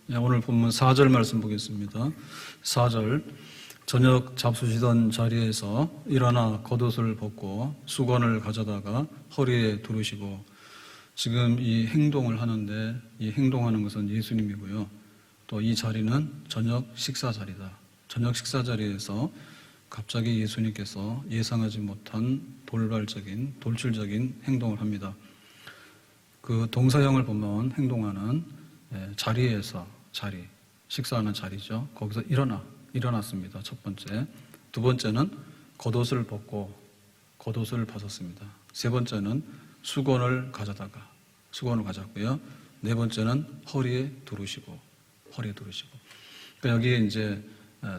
오늘 본문 4절 말씀 보겠습니다. 4절, 저녁 잡수시던 자리에서 일어나 겉옷을 벗고 수건을 가져다가 허리에 두르시고. 지금 이 행동을 하는데, 이 행동하는 것은 예수님이고요. 또 이 자리는 저녁 식사 자리다. 저녁 식사 자리에서 갑자기 예수님께서 예상하지 못한 돌출적인 행동을 합니다. 그 동사형을 보면 행동하는 자리에서, 식사하는 자리죠. 거기서 일어났습니다. 첫 번째. 두 번째는 겉옷을 벗었습니다. 세 번째는 수건을 가졌고요. 네 번째는 허리에 두르시고. 그러니까 여기에 이제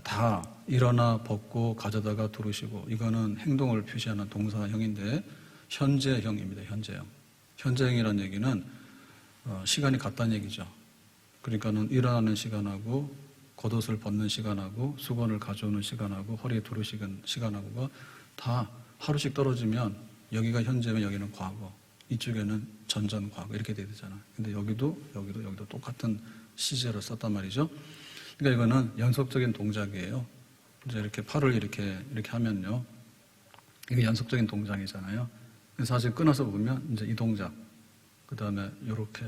다 일어나 벗고 가져다가 두르시고, 이거는 행동을 표시하는 동사형인데 현재형입니다. 현재형이라는 얘기는 시간이 같다는 얘기죠. 그러니까는 일어나는 시간하고 겉옷을 벗는 시간하고 수건을 가져오는 시간하고 허리에 두르시는 시간하고가 다 하루씩 떨어지면 여기가 현재면 여기는 과거, 이쪽에는 전전 과거 이렇게 돼야 되잖아요. 근데 여기도 똑같은 시제를 썼단 말이죠. 그러니까 이거는 연속적인 동작이에요. 이제 이렇게 팔을 이렇게 하면요, 이게 연속적인 동작이잖아요. 사실 끊어서 보면 이제 이 동작, 그 다음에 요렇게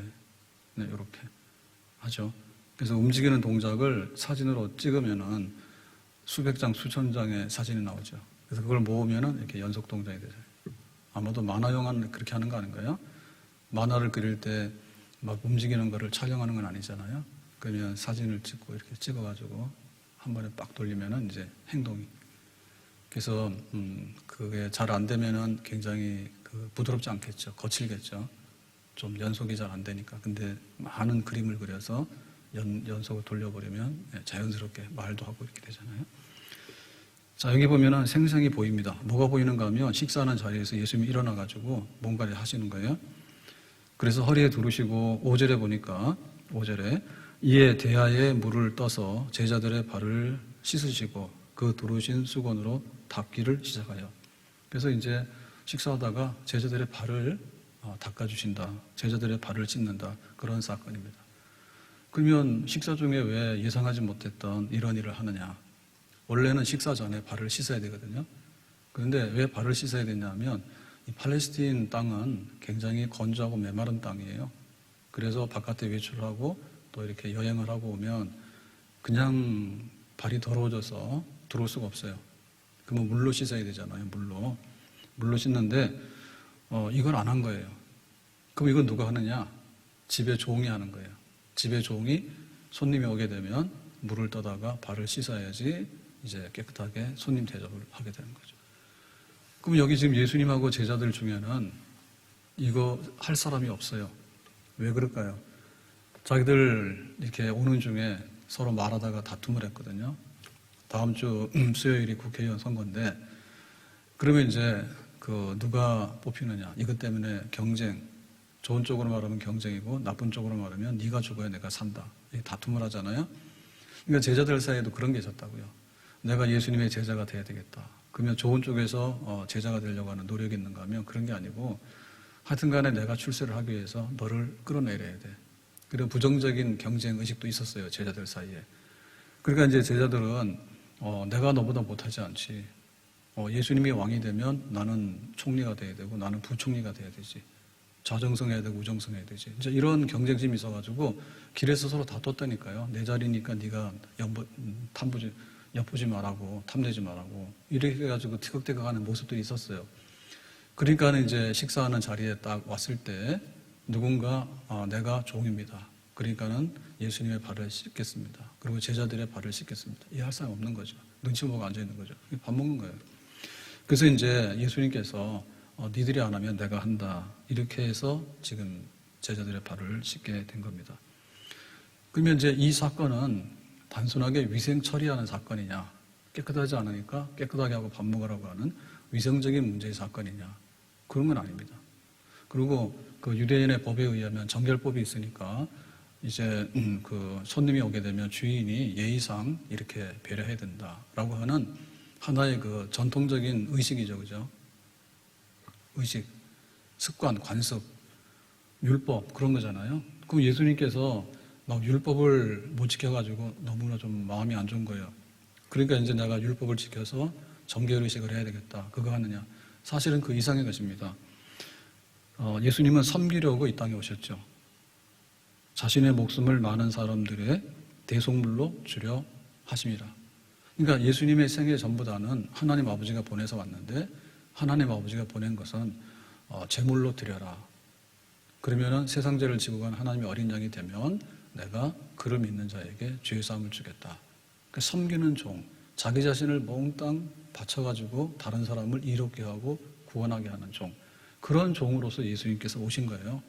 하죠. 그래서 움직이는 동작을 사진으로 찍으면은 수백 장, 수천 장의 사진이 나오죠. 그래서 그걸 모으면은 이렇게 연속 동작이 되죠. 아마도 만화 영화는 그렇게 하는 거 아닌가요? 만화를 그릴 때 막 움직이는 거를 촬영하는 건 아니잖아요. 그러면 사진을 찍고 이렇게 찍어가지고 한 번에 빡 돌리면은 이제 행동이. 그래서 그게 잘 안 되면은 굉장히 부드럽지 않겠죠. 거칠겠죠. 좀 연속이 잘 안 되니까. 근데 많은 그림을 그려서 연속을 돌려버리면 자연스럽게 말도 하고 이렇게 되잖아요. 자, 여기 보면은 생생히 보입니다. 뭐가 보이는가 하면 식사하는 자리에서 예수님이 일어나가지고 뭔가를 하시는 거예요. 그래서 허리에 두르시고 5절에 보니까 5절에 이에 대야에 물을 떠서 제자들의 발을 씻으시고 그 두르신 수건으로 닦기를 시작하여. 그래서 이제 식사하다가 제자들의 발을 닦아주신다. 제자들의 발을 씻는다. 그런 사건입니다. 그러면 식사 중에 왜 예상하지 못했던 이런 일을 하느냐? 원래는 식사 전에 발을 씻어야 되거든요. 그런데 왜 발을 씻어야 되냐면 이 팔레스틴 땅은 굉장히 건조하고 메마른 땅이에요. 그래서 바깥에 외출을 하고 또 이렇게 여행을 하고 오면 그냥 발이 더러워져서 들어올 수가 없어요. 그러면 물로 씻어야 되잖아요. 물로 씻는데 이걸 안 한 거예요. 그럼 이건 누가 하느냐? 집에 종이 하는 거예요. 집에 종이 손님이 오게 되면 물을 떠다가 발을 씻어야지 이제 깨끗하게 손님 대접을 하게 되는 거죠. 그럼 여기 지금 예수님하고 제자들 중에는 이거 할 사람이 없어요. 왜 그럴까요? 자기들 이렇게 오는 중에 서로 말하다가 다툼을 했거든요. 다음 주 수요일이 국회의원 선거인데, 그러면 이제 누가 뽑히느냐, 이것 때문에 경쟁, 좋은 쪽으로 말하면 경쟁이고 나쁜 쪽으로 말하면 네가 죽어야 내가 산다, 이렇게 다툼을 하잖아요. 그러니까 제자들 사이에도 그런 게 있었다고요. 내가 예수님의 제자가 돼야 되겠다. 그러면 좋은 쪽에서 제자가 되려고 하는 노력이 있는가 하면 그런 게 아니고, 하여튼 간에 내가 출세를 하기 위해서 너를 끌어내려야 돼. 그런 부정적인 경쟁 의식도 있었어요, 제자들 사이에. 그러니까 이제 제자들은 내가 너보다 못하지 않지. 예수님이 왕이 되면 나는 총리가 돼야 되고 나는 부총리가 돼야 되지. 좌정성해야 되고 우정성해야 되지. 이제 이런 경쟁심이 있어가지고 길에서 서로 다퉜다니까요. 내 자리니까 네가 엿보지 말라고, 탐내지 말라고. 이렇게 해가지고 티격태격하는 모습들이 있었어요. 그러니까 이제 식사하는 자리에 딱 왔을 때 누군가 내가 종입니다. 그러니까는 예수님의 발을 씻겠습니다. 그리고 제자들의 발을 씻겠습니다. 이 할 사람 없는 거죠. 눈치 보고 앉아 있는 거죠. 밥 먹는 거예요. 그래서 이제 예수님께서 니들이 안 하면 내가 한다. 이렇게 해서 지금 제자들의 발을 씻게 된 겁니다. 그러면 이제 이 사건은 단순하게 위생 처리하는 사건이냐, 깨끗하지 않으니까 깨끗하게 하고 밥 먹으라고 하는 위생적인 문제의 사건이냐, 그런 건 아닙니다. 그리고 그 유대인의 법에 의하면 정결법이 있으니까 이제 손님이 오게 되면 주인이 예의상 이렇게 배려해야 된다라고 하는 하나의 그 전통적인 의식이죠, 그죠? 의식, 습관, 관습, 율법 그런 거잖아요. 그럼 예수님께서 막 율법을 못 지켜가지고 너무나 좀 마음이 안 좋은 거예요. 그러니까 이제 내가 율법을 지켜서 정결의식을 해야 되겠다. 그거 하느냐. 사실은 그 이상의 것입니다. 예수님은 섬기려고 이 땅에 오셨죠. 자신의 목숨을 많은 사람들의 대속물로 주려 하심이라. 그러니까 예수님의 생애 전부 다는 하나님 아버지가 보내서 왔는데 하나님 아버지가 보낸 것은 제물로 드려라. 그러면은 세상 죄를 지고 간 하나님의 어린 양이 되면 내가 그를 믿는 자에게 죄 사함을 주겠다. 그러니까 섬기는 종, 자기 자신을 몽땅 바쳐가지고 다른 사람을 이롭게 하고 구원하게 하는 종, 그런 종으로서 예수님께서 오신 거예요.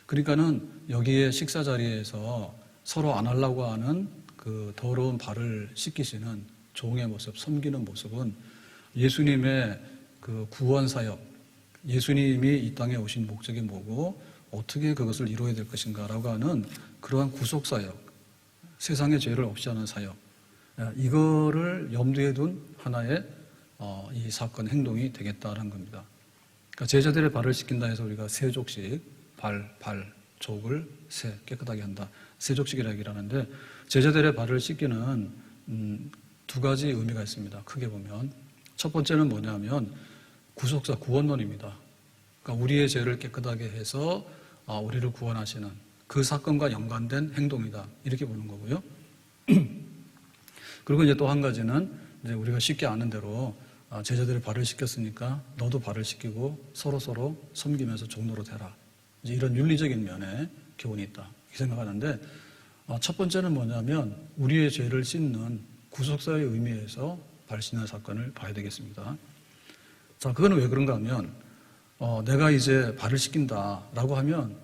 그러니까는 여기에 식사 자리에서 서로 안 하려고 하는 그 더러운 발을 씻기시는 종의 모습, 섬기는 모습은 예수님의 그 구원 사역, 예수님이 이 땅에 오신 목적이 뭐고 어떻게 그것을 이루어야 될 것인가라고 하는 그러한 구속 사역, 세상의 죄를 없이 하는 사역, 이거를 염두에 둔 하나의 이 사건 행동이 되겠다라는 겁니다. 그러니까 제자들의 발을 씻긴다 해서 우리가 세족식, 족을 깨끗하게 한다. 세족식이라 얘기를 하는데 제자들의 발을 씻기는 두 가지 의미가 있습니다. 크게 보면 첫 번째는 뭐냐면 구속사, 구원론입니다. 그러니까 우리의 죄를 깨끗하게 해서 우리를 구원하시는 그 사건과 연관된 행동이다. 이렇게 보는 거고요. 그리고 이제 또 한 가지는 이제 우리가 쉽게 아는 대로 제자들의 발을 씻겼으니까 너도 발을 씻기고 서로 섬기면서 종로로 되라. 이제 이런 윤리적인 면에 교훈이 있다. 이렇게 생각하는데 첫 번째는 뭐냐면 우리의 죄를 씻는 구속사의 의미에서 발 씻는 사건을 봐야 되겠습니다. 자, 그거는 왜 그런가 하면 내가 이제 발을 씻긴다라고 하면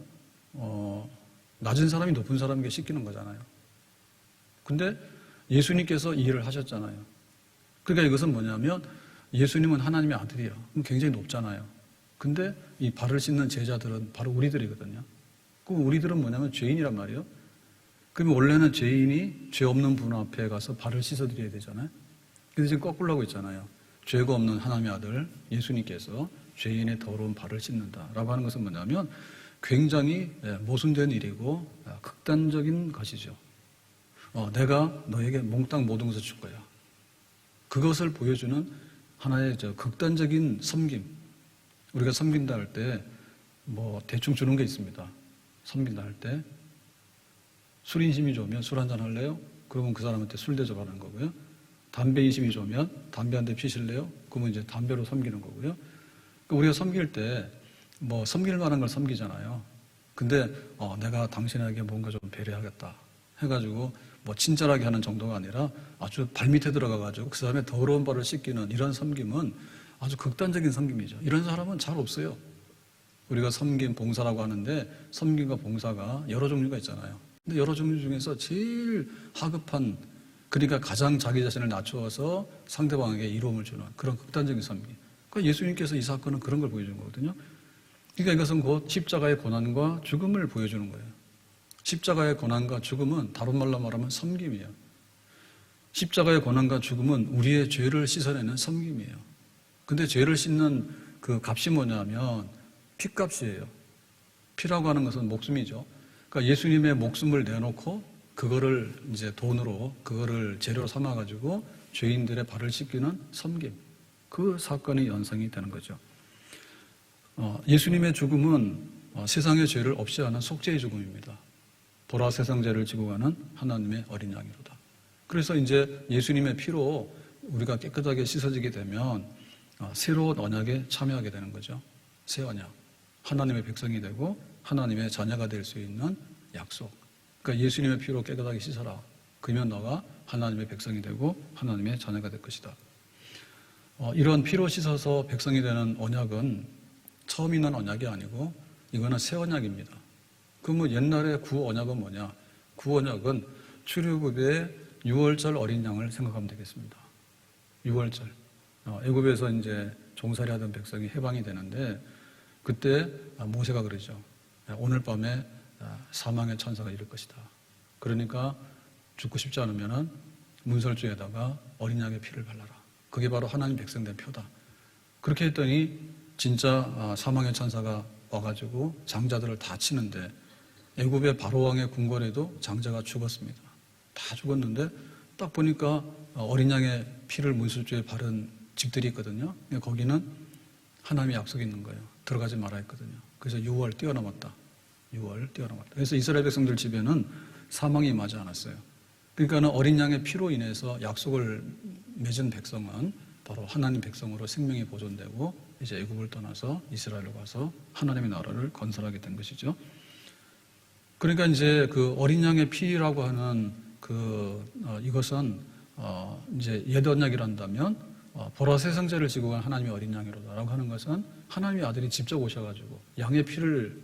낮은 사람이 높은 사람에게 씻기는 거잖아요. 근데 예수님께서 이 일을 하셨잖아요. 그러니까 이것은 뭐냐면 예수님은 하나님의 아들이에요. 굉장히 높잖아요. 근데 이 발을 씻는 제자들은 바로 우리들이거든요. 그럼 우리들은 뭐냐면 죄인이란 말이에요. 그러면 원래는 죄인이 죄 없는 분 앞에 가서 발을 씻어드려야 되잖아요. 근데 지금 거꾸로 하고 있잖아요. 죄가 없는 하나님의 아들 예수님께서 죄인의 더러운 발을 씻는다라고 하는 것은 뭐냐면 굉장히 모순된 일이고 극단적인 것이죠. 내가 너에게 몽땅 모든 것을 줄 거야. 그것을 보여주는 하나의 극단적인 섬김. 우리가 섬긴다 할 때 대충 주는 게 있습니다. 섬긴다 할 때 술 인심이 좋으면 술 한잔 할래요? 그러면 그 사람한테 술 대접하는 거고요. 담배 인심이 좋으면 담배 한 대 피실래요? 그러면 이제 담배로 섬기는 거고요. 그러니까 우리가 섬길 때 섬길 만한 걸 섬기잖아요. 근데 내가 당신에게 뭔가 좀 배려하겠다 해가지고 친절하게 하는 정도가 아니라 아주 발밑에 들어가가지고 그 사람의 더러운 발을 씻기는 이런 섬김은 아주 극단적인 섬김이죠. 이런 사람은 잘 없어요. 우리가 섬김, 봉사라고 하는데 섬김과 봉사가 여러 종류가 있잖아요. 근데 여러 종류 중에서 제일 하급한, 그러니까 가장 자기 자신을 낮추어서 상대방에게 이로움을 주는 그런 극단적인 섬김. 그러니까 예수님께서 이 사건은 그런 걸 보여준 거거든요. 그러니까 이것은 곧 십자가의 고난과 죽음을 보여주는 거예요. 십자가의 고난과 죽음은 다른 말로 말하면 섬김이에요. 십자가의 고난과 죽음은 우리의 죄를 씻어내는 섬김이에요. 근데 죄를 씻는 그 값이 뭐냐면 피값이에요. 피라고 하는 것은 목숨이죠. 그러니까 예수님의 목숨을 내놓고 그거를 이제 돈으로 그거를 재료로 삼아가지고 죄인들의 발을 씻기는 섬김. 그 사건이 연상이 되는 거죠. 예수님의 죽음은 세상의 죄를 없이 하는 속죄의 죽음입니다. 보라 세상 죄를 지고 가는 하나님의 어린 양이로다. 그래서 이제 예수님의 피로 우리가 깨끗하게 씻어지게 되면 새로운 언약에 참여하게 되는 거죠. 새 언약. 하나님의 백성이 되고 하나님의 자녀가 될 수 있는 약속. 그러니까 예수님의 피로 깨끗하게 씻어라. 그러면 너가 하나님의 백성이 되고 하나님의 자녀가 될 것이다. 이런 피로 씻어서 백성이 되는 언약은 처음 있는 언약이 아니고 이거는 새 언약입니다. 그러면 옛날에 구 언약은 뭐냐? 구 언약은 출애굽의 6월절 어린 양을 생각하면 되겠습니다. 6월절. 애굽에서 이제 종살이 하던 백성이 해방이 되는데 그때 모세가 그러죠. 오늘 밤에 사망의 천사가 이를 것이다. 그러니까 죽고 싶지 않으면 문설주에다가 어린 양의 피를 발라라. 그게 바로 하나님 백성 된 표다. 그렇게 했더니 진짜 사망의 천사가 와가지고 장자들을 다 치는데 애굽의 바로왕의 궁궐에도 장자가 죽었습니다. 다 죽었는데 딱 보니까 어린 양의 피를 문술주에 바른 집들이 있거든요. 거기는 하나님의 약속이 있는 거예요. 들어가지 말아 했거든요. 그래서 6월 뛰어넘었다. 6월 뛰어넘었다. 그래서 이스라엘 백성들 집에는 사망이 임하지 않았어요. 그러니까 어린 양의 피로 인해서 약속을 맺은 백성은 바로 하나님 백성으로 생명이 보존되고 이제 애굽을 떠나서 이스라엘로 가서 하나님의 나라를 건설하게 된 것이죠. 그러니까 이제 그 어린 양의 피라고 하는 이것은 이제 옛 언약이란다면 보라 세상제를 지고 간 하나님의 어린 양이로다라고 하는 것은 하나님의 아들이 직접 오셔가지고 양의 피를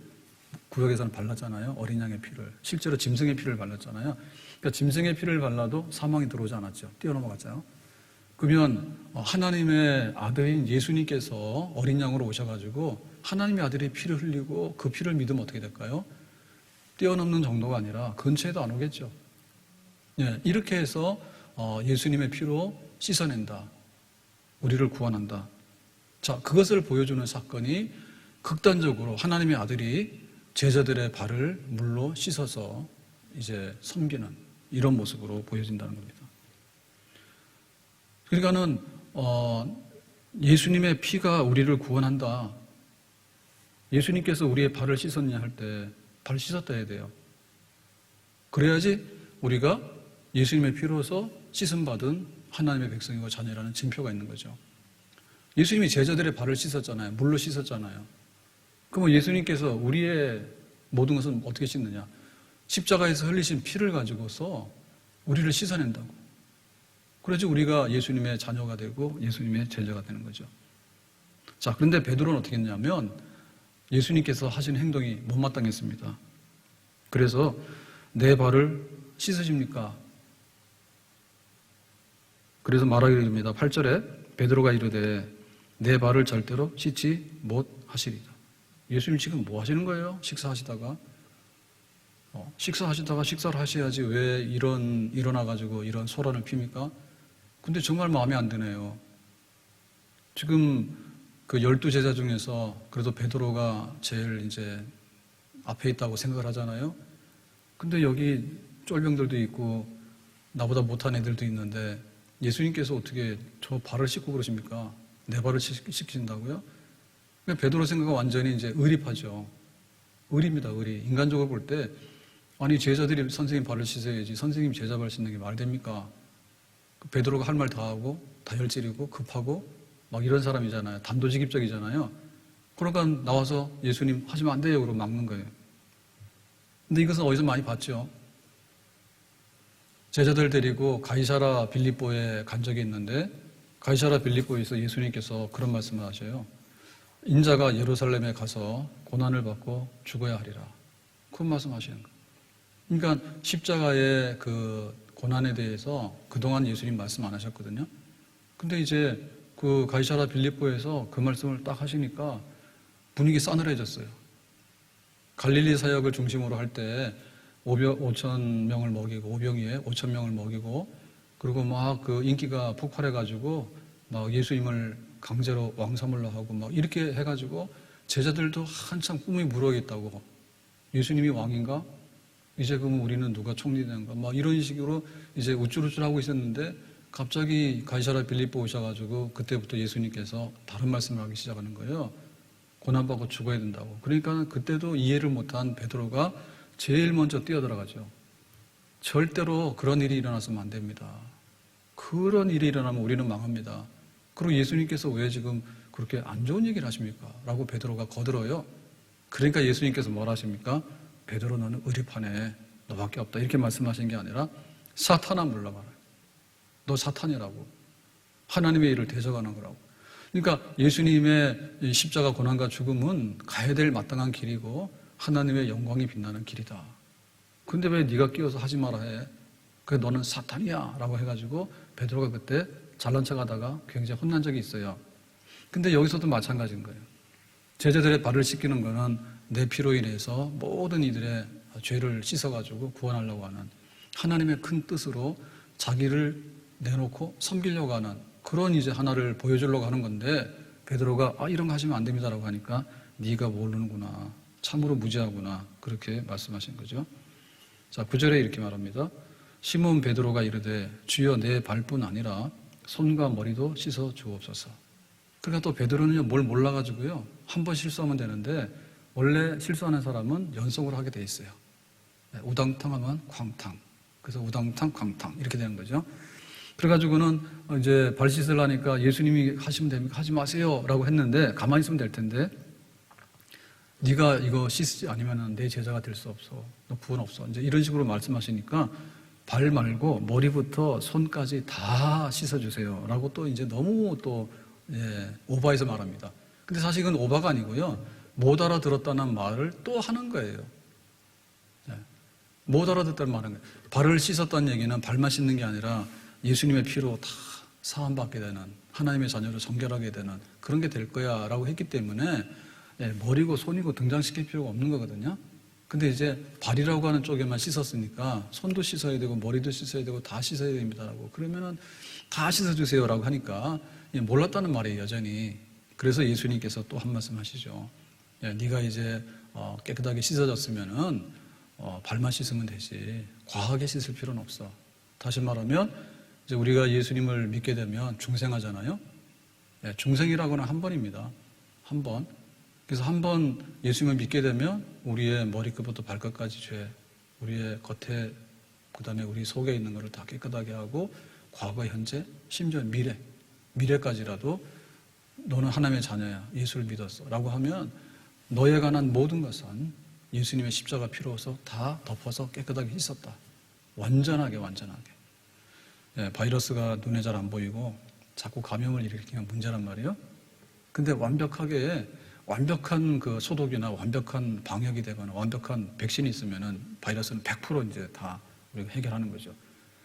구역에서는 발랐잖아요. 어린 양의 피를. 실제로 짐승의 피를 발랐잖아요. 그러니까 짐승의 피를 발라도 사망이 들어오지 않았죠. 뛰어넘어갔잖아요. 그러면 하나님의 아들인 예수님께서 어린 양으로 오셔가지고 하나님의 아들이 피를 흘리고 그 피를 믿으면 어떻게 될까요? 뛰어넘는 정도가 아니라 근처에도 안 오겠죠. 예, 이렇게 해서 예수님의 피로 씻어낸다. 우리를 구원한다. 자, 그것을 보여주는 사건이 극단적으로 하나님의 아들이 제자들의 발을 물로 씻어서 이제 섬기는 이런 모습으로 보여진다는 겁니다. 그러니까는 예수님의 피가 우리를 구원한다. 예수님께서 우리의 발을 씻었냐 할 때 발 씻었다 해야 돼요. 그래야지 우리가 예수님의 피로서 씻음받은 하나님의 백성이고 자녀라는 징표가 있는 거죠. 예수님이 제자들의 발을 씻었잖아요. 물로 씻었잖아요. 그럼 예수님께서 우리의 모든 것은 어떻게 씻느냐? 십자가에서 흘리신 피를 가지고서 우리를 씻어낸다고. 그래야지 우리가 예수님의 자녀가 되고 예수님의 제자가 되는 거죠. 자, 그런데 베드로는 어떻게 했냐면 예수님께서 하신 행동이 못마땅했습니다. 그래서 내 발을 씻으십니까? 그래서 말하기로 합니다. 8절에 베드로가 이르되 내 발을 절대로 씻지 못하시리다. 예수님 지금 뭐 하시는 거예요? 식사하시다가 식사를 하셔야지 왜 일어나가지고 이런 소란을 핍니까? 근데 정말 마음에 안 드네요. 지금 그 12제자 중에서 그래도 베드로가 제일 이제 앞에 있다고 생각을 하잖아요. 근데 여기 쫄병들도 있고 나보다 못한 애들도 있는데 예수님께서 어떻게 저 발을 씻고 그러십니까? 내 발을 씻기신다고요? 베드로 생각은 완전히 이제 의립하죠. 의리입니다, 의리. 인간적으로 볼 때 아니 제자들이 선생님 발을 씻어야지 선생님 제자 발 씻는 게 말이 됩니까? 베드로가 할 말 다 하고 다혈질이고 급하고 막 이런 사람이잖아요. 단도직입적이잖아요. 그러니까 나와서 예수님 하시면 안 돼요. 그러고 막는 거예요. 근데 이것은 어디서 많이 봤죠? 제자들 데리고 가이사라 빌립보에 간 적이 있는데 가이사라 빌립보에서 예수님께서 그런 말씀을 하셔요. 인자가 예루살렘에 가서 고난을 받고 죽어야 하리라. 그런 말씀 하시는 거예요. 그러니까 십자가의 그 고난에 대해서 그동안 예수님 말씀 안 하셨거든요. 근데 이제 그 가이사라 빌립보에서 그 말씀을 딱 하시니까 분위기 싸늘해졌어요. 갈릴리 사역을 중심으로 할 때 5천 명을 먹이고 오병이에 5천 명을 먹이고 그리고 막 그 인기가 폭발해가지고 막 예수님을 강제로 왕사물로 하고 막 이렇게 해가지고 제자들도 한참 꿈이 무르익었다고. 예수님이 왕인가? 이제 그러면 우리는 누가 총리 되는가? 막 이런 식으로 이제 우쭐우쭐 하고 있었는데 갑자기 가이사라 빌립보 오셔가지고 그때부터 예수님께서 다른 말씀을 하기 시작하는 거예요. 고난받고 죽어야 된다고. 그러니까 그때도 이해를 못한 베드로가 제일 먼저 뛰어들어가죠. 절대로 그런 일이 일어나서는 안 됩니다. 그런 일이 일어나면 우리는 망합니다. 그리고 예수님께서 왜 지금 그렇게 안 좋은 얘기를 하십니까? 라고 베드로가 거들어요. 그러니까 예수님께서 뭘 하십니까? 베드로 너는 의리파네. 너밖에 없다. 이렇게 말씀하신 게 아니라 사탄아 물러가라. 너 사탄이라고. 하나님의 일을 대적하는 거라고. 그러니까 예수님의 십자가 고난과 죽음은 가야 될 마땅한 길이고 하나님의 영광이 빛나는 길이다. 근데 왜 네가 끼어서 하지 마라 해? 그래 너는 사탄이야 라고 해가지고 베드로가 그때 잘난 척하다가 굉장히 혼난 적이 있어요. 근데 여기서도 마찬가지인 거예요. 제자들의 발을 씻기는 거는 내 피로 인해서 모든 이들의 죄를 씻어가지고 구원하려고 하는 하나님의 큰 뜻으로 자기를 내놓고 섬기려고 하는 그런 이제 하나를 보여주려고 하는 건데 베드로가 이런 거 하시면 안 됩니다라고 하니까 네가 모르는구나. 참으로 무지하구나. 그렇게 말씀하신 거죠. 자, 9절에 이렇게 말합니다. 시몬 베드로가 이르되 주여 내 발뿐 아니라 손과 머리도 씻어 주옵소서. 그러니까 또 베드로는요, 뭘 몰라가지고요, 한 번 실수하면 되는데 원래 실수하는 사람은 연속으로 하게 돼 있어요. 우당탕 하면 쾅탕. 그래서 우당탕, 쾅탕 이렇게 되는 거죠. 그래가지고는 이제 발 씻으려니까 예수님이 하시면 됩니까? 하지 마세요 라고 했는데 가만히 있으면 될 텐데 네가 이거 씻지 않으면 내 제자가 될 수 없어. 너 구원 없어. 이제 이런 식으로 말씀하시니까 발 말고 머리부터 손까지 다 씻어주세요 라고 또 이제 너무 또 오버해서 말합니다. 근데 사실 이건 오버가 아니고요, 못 알아들었다는 말을 또 하는 거예요. 못 알아듣다는 말은 거예요. 발을 씻었다는 얘기는 발만 씻는 게 아니라 예수님의 피로 다 사함받게 되는, 하나님의 자녀로 정결하게 되는 그런 게 될 거야 라고 했기 때문에 머리고 손이고 등장시킬 필요가 없는 거거든요. 근데 이제 발이라고 하는 쪽에만 씻었으니까 손도 씻어야 되고 머리도 씻어야 되고 다 씻어야 됩니다라고 그러면은 다 씻어주세요 라고 하니까 몰랐다는 말이에요, 여전히. 그래서 예수님께서 또 한 말씀 하시죠. 네가 이제 깨끗하게 씻어졌으면은 발만 씻으면 되지 과하게 씻을 필요는 없어. 다시 말하면 이제 우리가 예수님을 믿게 되면 중생하잖아요. 중생이라고는 한 번입니다. 한 번. 그래서 한 번 예수님을 믿게 되면 우리의 머리끝부터 발끝까지 죄, 우리의 겉에, 그 다음에 우리 속에 있는 것을 다 깨끗하게 하고 과거, 현재, 심지어 미래까지라도 너는 하나님의 자녀야, 예수를 믿었어 라고 하면 너에 관한 모든 것은 예수님의 십자가 피로서 다 덮어서 깨끗하게 씻었다. 완전하게. 바이러스가 눈에 잘 안 보이고 자꾸 감염을 일으키면 문제란 말이에요. 근데 완벽한 그 소독이나 완벽한 방역이 되거나 완벽한 백신이 있으면은 바이러스는 100% 이제 다 우리가 해결하는 거죠.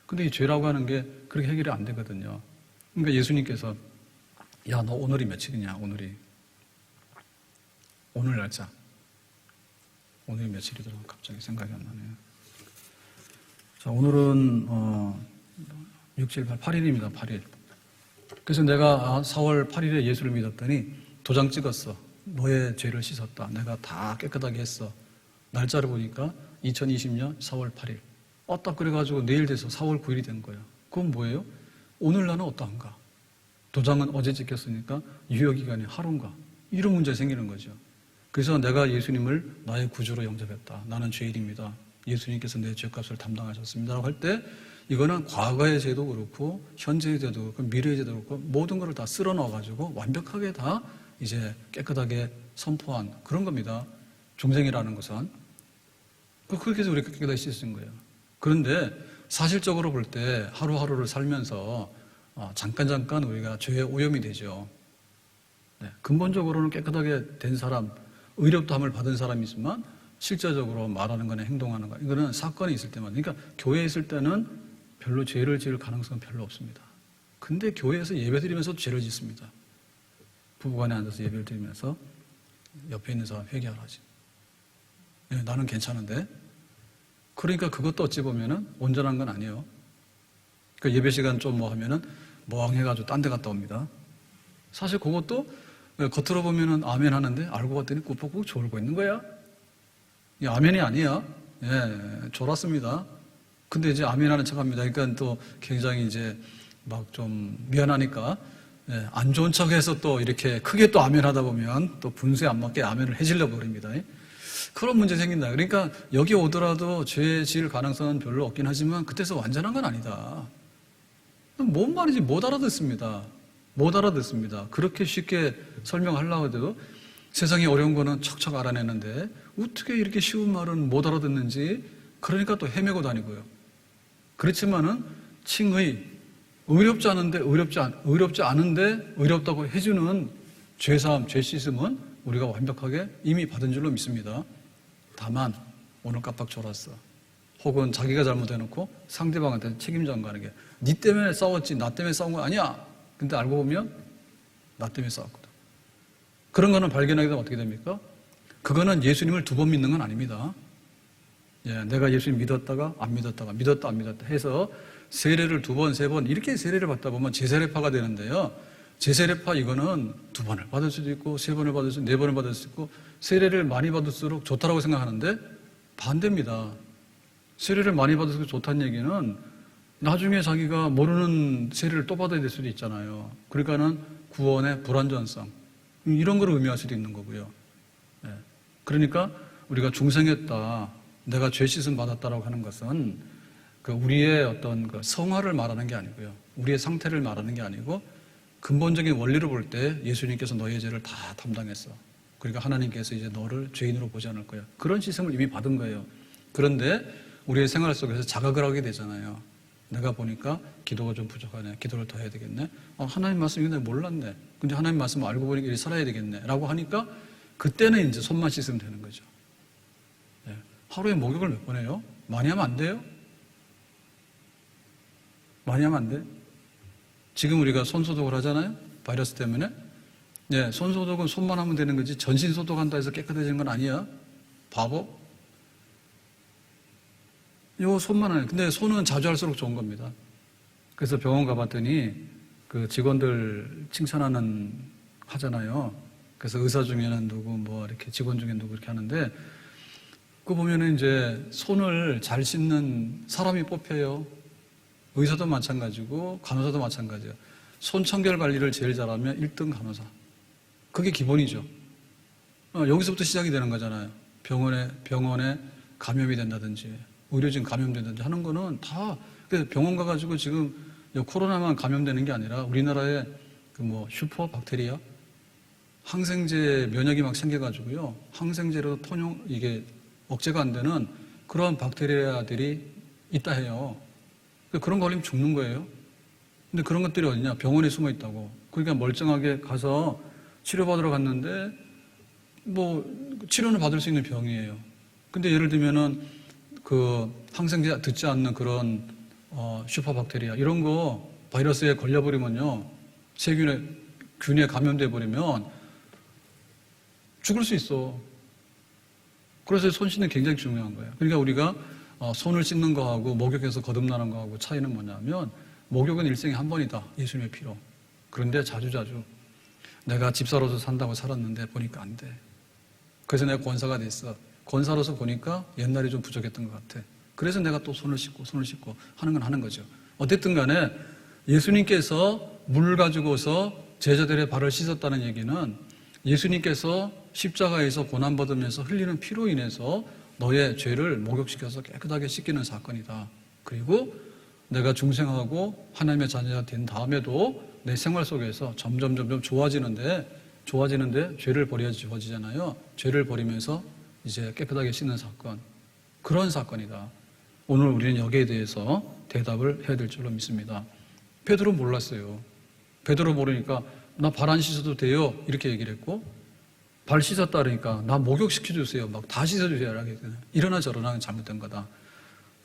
근데 이 죄라고 하는 게 그렇게 해결이 안 되거든요. 그러니까 예수님께서 야, 너 오늘이 며칠이냐? 오늘 날짜. 오늘이 며칠이더라? 갑자기 생각이 안 나네요. 자, 오늘은 6, 7, 8, 8일입니다. 8일. 그래서 내가 4월 8일에 예수를 믿었더니 도장 찍었어. 너의 죄를 씻었다. 내가 다 깨끗하게 했어. 날짜를 보니까 2020년 4월 8일. 딱 그래가지고 내일 돼서 4월 9일이 된 거예요. 그건 뭐예요? 오늘날은 어떠한가? 도장은 어제 찍혔으니까 유효기간이 하루인가? 이런 문제가 생기는 거죠. 그래서 내가 예수님을 나의 구주로 영접했다. 나는 죄인입니다. 예수님께서 내 죄값을 담당하셨습니다. 라고 할 때 이거는 과거의 죄도 그렇고 현재의 죄도 그렇고 미래의 죄도 그렇고 모든 것을 다 쓸어 넣어가지고 완벽하게 다 이제 깨끗하게 선포한 그런 겁니다. 중생이라는 것은. 그렇게 해서 우리가 깨끗하게 씻은 거예요. 그런데 사실적으로 볼 때 하루하루를 살면서 잠깐 우리가 죄의 오염이 되죠. 근본적으로는 깨끗하게 된 사람, 의롭다함을 받은 사람이지만 실제적으로 말하는 거나 행동하는 거, 이거는 사건이 있을 때만. 그러니까 교회에 있을 때는 별로 죄를 지을 가능성은 별로 없습니다. 근데 교회에서 예배 드리면서도 죄를 짓습니다. 부부간에 앉아서 예배를 드리면서 옆에 있는 사람 회개하라지. 나는 괜찮은데. 그러니까 그것도 어찌 보면은 온전한 건 아니에요. 그 예배 시간 좀 하면은 멍해가지고 딴 데 갔다 옵니다. 사실 그것도 겉으로 보면은 아멘 하는데 알고 봤더니 꾸벅꾸벅 졸고 있는 거야. 이 아멘이 아니야. 졸았습니다. 근데 이제 아멘 하는 척 합니다. 그러니까 또 굉장히 이제 막 좀 미안하니까 안 좋은 척 해서 또 이렇게 크게 또 아멘 하다 보면 또 분수에 안 맞게 아멘을 해질러 버립니다. 그런 문제 생긴다. 그러니까 여기 오더라도 죄 지을 가능성은 별로 없긴 하지만 그때서 완전한 건 아니다. 뭔 말인지 못 알아듣습니다. 그렇게 쉽게 설명하려고 해도 세상에 어려운 거는 척척 알아내는데 어떻게 이렇게 쉬운 말은 못 알아듣는지 그러니까 또 헤매고 다니고요. 그렇지만은 칭의, 의롭지 않은데 의롭다고 해주는 죄사함, 죄 씻음은 우리가 완벽하게 이미 받은 줄로 믿습니다. 다만 오늘 깜빡 졸았어. 혹은 자기가 잘못해놓고 상대방한테 책임 전가하는 게 네 때문에 싸웠지 나 때문에 싸운 거 아니야. 근데 알고 보면 나 때문에 싸웠거든. 그런 거는 발견하게 되면 어떻게 됩니까? 그거는 예수님을 두 번 믿는 건 아닙니다. 내가 예수님 믿었다 안 믿었다 해서 세례를 두 번, 세 번 이렇게 세례를 받다 보면 제세례파가 되는데요. 제세례파 이거는 두 번을 받을 수도 있고 세 번을 받을 수 있고 네 번을 받을 수 있고 세례를 많이 받을수록 좋다라고 생각하는데 반대입니다. 세례를 많이 받아서 좋다는 얘기는 나중에 자기가 모르는 세례를 또 받아야 될 수도 있잖아요. 그러니까는 구원의 불완전성, 이런 걸 의미할 수도 있는 거고요. 예. 그러니까 우리가 중생했다, 내가 죄 씻음 받았다라고 하는 것은 그 우리의 어떤 그 성화를 말하는 게 아니고요, 우리의 상태를 말하는 게 아니고 근본적인 원리로 볼 때 예수님께서 너의 죄를 다 담당했어. 그러니까 하나님께서 이제 너를 죄인으로 보지 않을 거야. 그런 씻음을 이미 받은 거예요. 그런데 우리의 생활 속에서 자각을 하게 되잖아요. 내가 보니까 기도가 좀 부족하네. 기도를 더 해야 되겠네. 하나님 말씀 이거 내가 몰랐네. 근데 하나님 말씀 알고 보니까 이렇게 살아야 되겠네. 라고 하니까 그때는 이제 손만 씻으면 되는 거죠. 네. 하루에 목욕을 몇 번 해요? 많이 하면 안 돼요? 많이 하면 안 돼? 지금 우리가 손소독을 하잖아요? 바이러스 때문에. 네, 손소독은 손만 하면 되는 거지 전신 소독한다 해서 깨끗해지는 건 아니야. 바보. 요 손만 하네. 근데 손은 자주 할수록 좋은 겁니다. 그래서 병원 가봤더니 그 직원들 칭찬하는 하잖아요. 그래서 의사 중에는 누구 뭐 이렇게 직원 중에 누구 이렇게 하는데 그거 보면은 이제 손을 잘 씻는 사람이 뽑혀요. 의사도 마찬가지고 간호사도 마찬가지예요. 손 청결 관리를 제일 잘하면 1등 간호사. 그게 기본이죠. 여기서부터 시작이 되는 거잖아요. 병원에 감염이 된다든지 의료진 감염된다든지 하는 거는 다 병원 가가지고 지금 코로나만 감염되는 게 아니라 우리나라에 그 뭐 슈퍼 박테리아 항생제 면역이 막 생겨가지고요. 항생제로 이게 억제가 안 되는 그런 박테리아들이 있다 해요. 그런 거 걸리면 죽는 거예요. 근데 그런 것들이 어디냐? 병원에 숨어 있다고. 그러니까 멀쩡하게 가서 치료받으러 갔는데 뭐 치료는 받을 수 있는 병이에요. 근데 예를 들면은 그 항생제 듣지 않는 그런 슈퍼박테리아 이런 거 바이러스에 걸려버리면요, 균에 감염돼 버리면 죽을 수 있어. 그래서 손 씻는 게 굉장히 중요한 거예요. 그러니까 우리가 손을 씻는 거하고 목욕해서 거듭나는 거하고 차이는 뭐냐면 목욕은 일생에 한 번이다. 예수님의 피로. 그런데 자주자주 내가 집사로서 산다고 살았는데 보니까 안 돼. 그래서 내가 권사가 됐어. 권사로서 보니까 옛날에 좀 부족했던 것 같아. 그래서 내가 또 손을 씻고 하는 건 하는 거죠. 어쨌든 간에 예수님께서 물 가지고서 제자들의 발을 씻었다는 얘기는 예수님께서 십자가에서 고난받으면서 흘리는 피로 인해서 너의 죄를 목욕시켜서 깨끗하게 씻기는 사건이다. 그리고 내가 중생하고 하나님의 자녀가 된 다음에도 내 생활 속에서 점점 좋아지는데 죄를 버려야지 좋아지잖아요. 죄를 버리면서 이제 깨끗하게 씻는 사건. 그런 사건이다. 오늘 우리는 여기에 대해서 대답을 해야 될 줄로 믿습니다. 베드로 몰랐어요. 베드로 모르니까 나 발 안 씻어도 돼요. 이렇게 얘기를 했고 발 씻었다 그러니까 나 목욕시켜주세요. 막 다 씻어주세요. 이러나 저러나 잘못된 거다.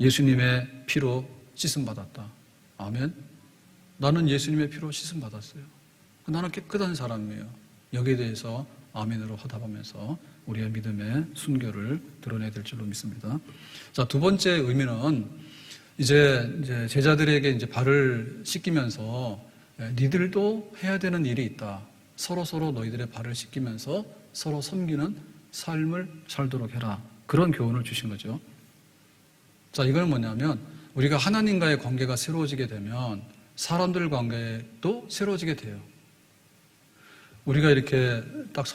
예수님의 피로 씻음 받았다. 아멘. 나는 예수님의 피로 씻음 받았어요. 나는 깨끗한 사람이에요. 여기에 대해서 아멘으로 화답하면서 우리의 믿음의 순교를 드러내야 될 줄로 믿습니다. 자, 두 번째 의미는 이제 제자들에게 이제 발을 씻기면서 니들도 해야 되는 일이 있다. 서로 너희들의 발을 씻기면서 서로 섬기는 삶을 살도록 해라. 그런 교훈을 주신 거죠. 자, 이건 뭐냐면 우리가 하나님과의 관계가 새로워지게 되면 사람들 관계도 새로워지게 돼요. 우리가 이렇게 딱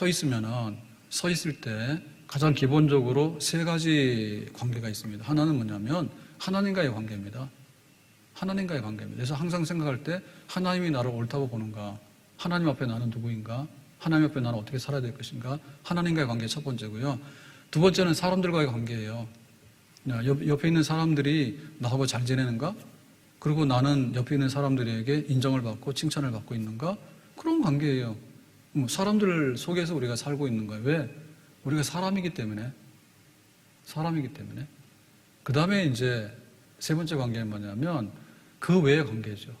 서 있을 때 가장 기본적으로 세 가지 관계가 있습니다. 하나는 뭐냐면 하나님과의 관계입니다. 하나님과의 관계입니다. 그래서 항상 생각할 때 하나님이 나를 옳다고 보는가? 하나님 앞에 나는 누구인가? 하나님 앞에 나는 어떻게 살아야 될 것인가? 하나님과의 관계 첫 번째고요. 두 번째는 사람들과의 관계예요. 옆에 있는 사람들이 나하고 잘 지내는가? 그리고 나는 옆에 있는 사람들에게 인정을 받고 칭찬을 받고 있는가? 그런 관계예요. 사람들 속에서 우리가 살고 있는 거예요. 왜? 우리가 사람이기 때문에. 그 다음에 이제 세 번째 관계는 뭐냐면 그 외의 관계죠.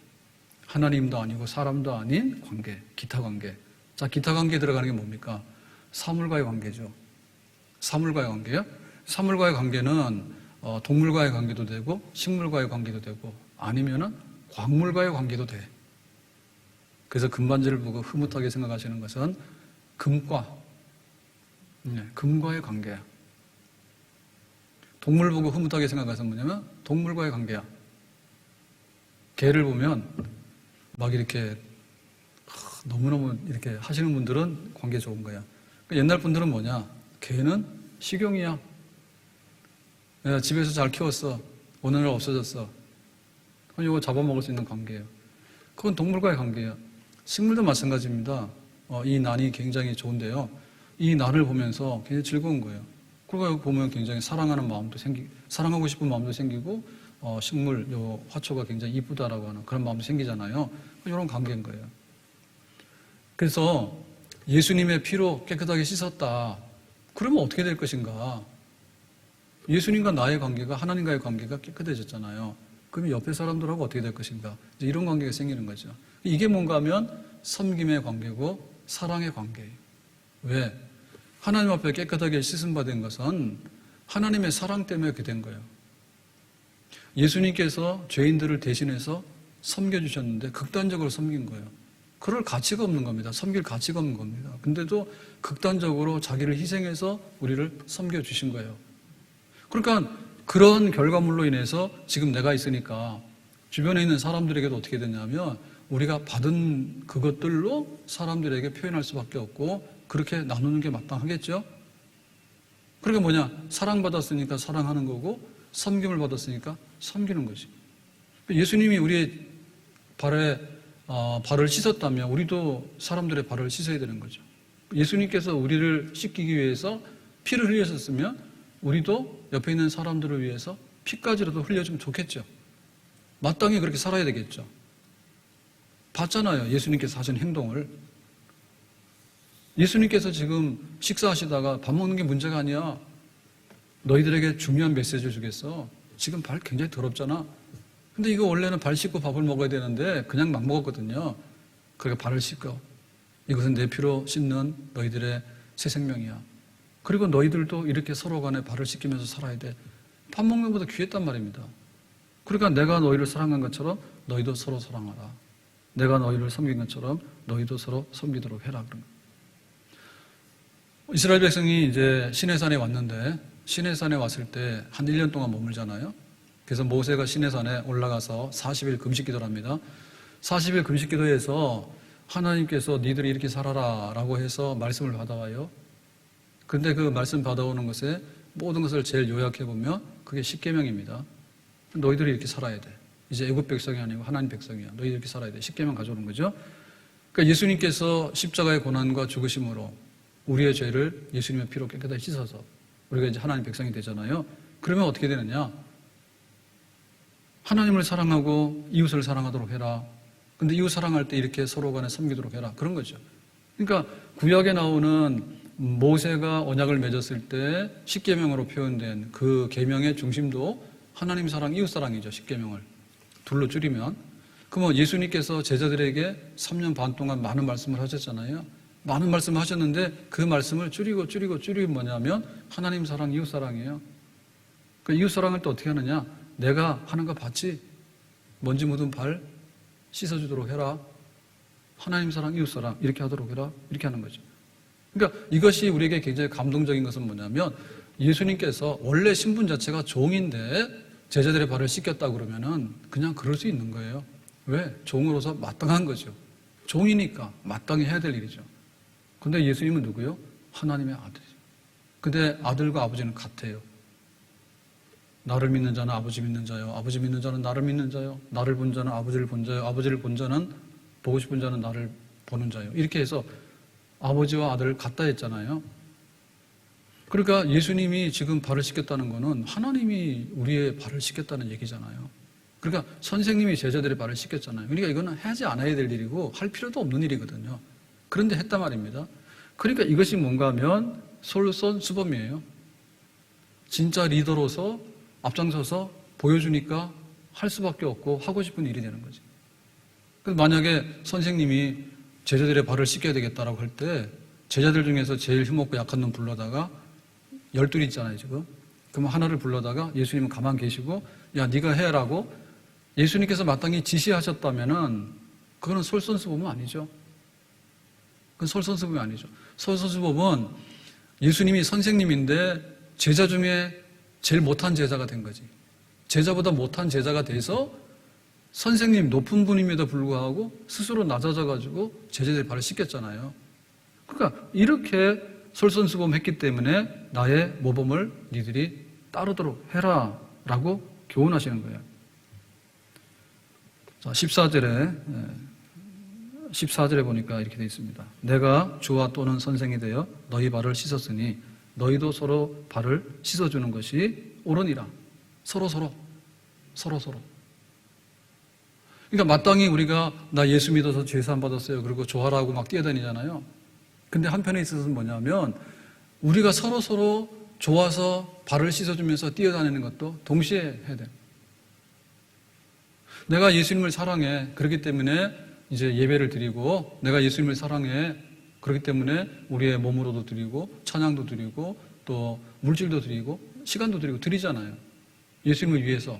하나님도 아니고 사람도 아닌 관계, 기타 관계. 자, 기타 관계에 들어가는 게 뭡니까? 사물과의 관계죠. 사물과의 관계요? 사물과의 관계는 동물과의 관계도 되고 식물과의 관계도 되고 아니면은 광물과의 관계도 돼. 그래서 금반지를 보고 흐뭇하게 생각하시는 것은 금과의 관계야. 동물 보고 흐뭇하게 생각해서 뭐냐면 동물과의 관계야. 개를 보면 막 이렇게 너무너무 이렇게 하시는 분들은 관계 좋은 거야. 옛날 분들은 뭐냐? 개는 식용이야. 내가 집에서 잘 키웠어. 오늘 없어졌어. 이거 잡아먹을 수 있는 관계예요. 그건 동물과의 관계예요. 식물도 마찬가지입니다. 이 난이 굉장히 좋은데요. 이 난을 보면서 굉장히 즐거운 거예요. 그리고 보면 굉장히 사랑하는 마음도 사랑하고 싶은 마음도 생기고, 식물, 요 화초가 굉장히 이쁘다라고 하는 그런 마음도 생기잖아요. 이런 관계인 거예요. 그래서 예수님의 피로 깨끗하게 씻었다. 그러면 어떻게 될 것인가? 예수님과 나의 관계가, 하나님과의 관계가 깨끗해졌잖아요. 그러면 옆에 사람들하고 어떻게 될 것인가? 이제 이런 관계가 생기는 거죠. 이게 뭔가 하면 섬김의 관계고 사랑의 관계예요. 왜? 하나님 앞에 깨끗하게 씻음 받은 것은 하나님의 사랑 때문에 그렇게 된 거예요. 예수님께서 죄인들을 대신해서 섬겨주셨는데 극단적으로 섬긴 거예요. 그럴 가치가 없는 겁니다. 섬길 가치가 없는 겁니다. 근데도 극단적으로 자기를 희생해서 우리를 섬겨주신 거예요. 그러니까 그런 결과물로 인해서 지금 내가 있으니까 주변에 있는 사람들에게도 어떻게 됐냐면 우리가 받은 그것들로 사람들에게 표현할 수밖에 없고 그렇게 나누는 게 마땅하겠죠? 그러니까 뭐냐? 사랑받았으니까 사랑하는 거고 섬김을 받았으니까 섬기는 거지. 예수님이 우리의 발을 씻었다면 우리도 사람들의 발을 씻어야 되는 거죠. 예수님께서 우리를 씻기기 위해서 피를 흘리셨으면 우리도 옆에 있는 사람들을 위해서 피까지라도 흘려주면 좋겠죠. 마땅히 그렇게 살아야 되겠죠. 봤잖아요. 예수님께서 하신 행동을. 예수님께서 지금 식사하시다가 밥 먹는 게 문제가 아니야. 너희들에게 중요한 메시지를 주겠어. 지금 발 굉장히 더럽잖아. 근데 이거 원래는 발 씻고 밥을 먹어야 되는데 그냥 막 먹었거든요. 그러니까 발을 씻고 이것은 내 피로 씻는 너희들의 새 생명이야. 그리고 너희들도 이렇게 서로 간에 발을 씻기면서 살아야 돼. 밥 먹는 것보다 귀했단 말입니다. 그러니까 내가 너희를 사랑한 것처럼 너희도 서로 사랑하라. 내가 너희를 섬긴 것처럼 너희도 서로 섬기도록 해라. 그런 거. 이스라엘 백성이 이제 시내산에 왔는데 시내산에 왔을 때 한 1년 동안 머물잖아요. 그래서 모세가 시내산에 올라가서 40일 금식기도를 합니다. 40일 금식기도에서 하나님께서 니들이 이렇게 살아라 라고 해서 말씀을 받아와요. 근데 그 말씀 받아오는 것에 모든 것을 제일 요약해보면 그게 십계명입니다. 너희들이 이렇게 살아야 돼. 이제 애국 백성이 아니고 하나님 백성이야. 너희들이 이렇게 살아야 돼. 십계명 가져오는 거죠. 그러니까 예수님께서 십자가의 고난과 죽으심으로 우리의 죄를 예수님의 피로 깨끗하게 씻어서 우리가 이제 하나님 백성이 되잖아요. 그러면 어떻게 되느냐? 하나님을 사랑하고 이웃을 사랑하도록 해라. 근데 이웃 사랑할 때 이렇게 서로 간에 섬기도록 해라. 그런 거죠. 그러니까 구약에 나오는 모세가 언약을 맺었을 때 십계명으로 표현된 그 계명의 중심도 하나님 사랑, 이웃 사랑이죠. 십계명을 둘로 줄이면. 그러면 예수님께서 제자들에게 3년 반 동안 많은 말씀을 하셨잖아요. 많은 말씀을 하셨는데 그 말씀을 줄이고 뭐냐면 하나님 사랑, 이웃 사랑이에요. 그 이웃 사랑을 또 어떻게 하느냐? 내가 하는 거 봤지? 먼지 묻은 발 씻어주도록 해라. 하나님 사랑, 이웃 사랑 이렇게 하도록 해라. 이렇게 하는 거죠. 그러니까 이것이 우리에게 굉장히 감동적인 것은 뭐냐면 예수님께서 원래 신분 자체가 종인데 제자들의 발을 씻겼다 그러면은 그냥 그럴 수 있는 거예요. 왜? 종으로서 마땅한 거죠. 종이니까 마땅히 해야 될 일이죠. 근데 예수님은 누구요? 하나님의 아들이죠. 근데 아들과 아버지는 같아요. 나를 믿는 자는 아버지 믿는 자요. 아버지 믿는 자는 나를 믿는 자요. 나를 본 자는 아버지를 본 자요. 아버지를 본 자는 보고 싶은 자는 나를 보는 자요. 이렇게 해서 아버지와 아들을 같다 했잖아요. 그러니까 예수님이 지금 발을 씻겼다는 거는 하나님이 우리의 발을 씻겼다는 얘기잖아요. 그러니까 선생님이 제자들의 발을 씻겼잖아요. 그러니까 이거는 하지 않아야 될 일이고 할 필요도 없는 일이거든요. 그런데 했단 말입니다. 그러니까 이것이 뭔가 하면 솔선수범이에요. 진짜 리더로서 앞장서서 보여주니까 할 수밖에 없고 하고 싶은 일이 되는 거지. 만약에 선생님이 제자들의 발을 씻겨야 되겠다라고 할 때 제자들 중에서 제일 힘없고 약한 놈 불러다가 12이 있잖아요 지금. 그러면 하나를 불러다가 예수님은 가만 계시고 야 네가 해라고 예수님께서 마땅히 지시하셨다면은 그거는 솔선수범은 아니죠. 그건 솔선수범이 아니죠. 솔선수범은 예수님이 선생님인데 제자 중에 제일 못한 제자가 된 거지. 제자보다 못한 제자가 돼서 선생님 높은 분임에도 불구하고 스스로 낮아져가지고 제자들의 발을 씻겼잖아요. 그러니까 이렇게 솔선수범했기 때문에 나의 모범을 니들이 따르도록 해라 라고 교훈하시는 거예요. 자, 14절에 보니까 이렇게 되어 있습니다. 내가 주와 또는 선생이 되어 너희 발을 씻었으니 너희도 서로 발을 씻어주는 것이 옳으니라. 서로. 그러니까 마땅히 우리가 나 예수 믿어서 죄사함 받았어요. 그리고 좋아라고 막 뛰어다니잖아요. 근데 한편에 있어서는 뭐냐면 우리가 서로 좋아서 발을 씻어주면서 뛰어다니는 것도 동시에 해야 돼요. 내가 예수님을 사랑해. 그렇기 때문에 이제 예배를 드리고 내가 예수님을 사랑해. 그렇기 때문에 우리의 몸으로도 드리고 찬양도 드리고 또 물질도 드리고 시간도 드리고 드리잖아요. 예수님을 위해서.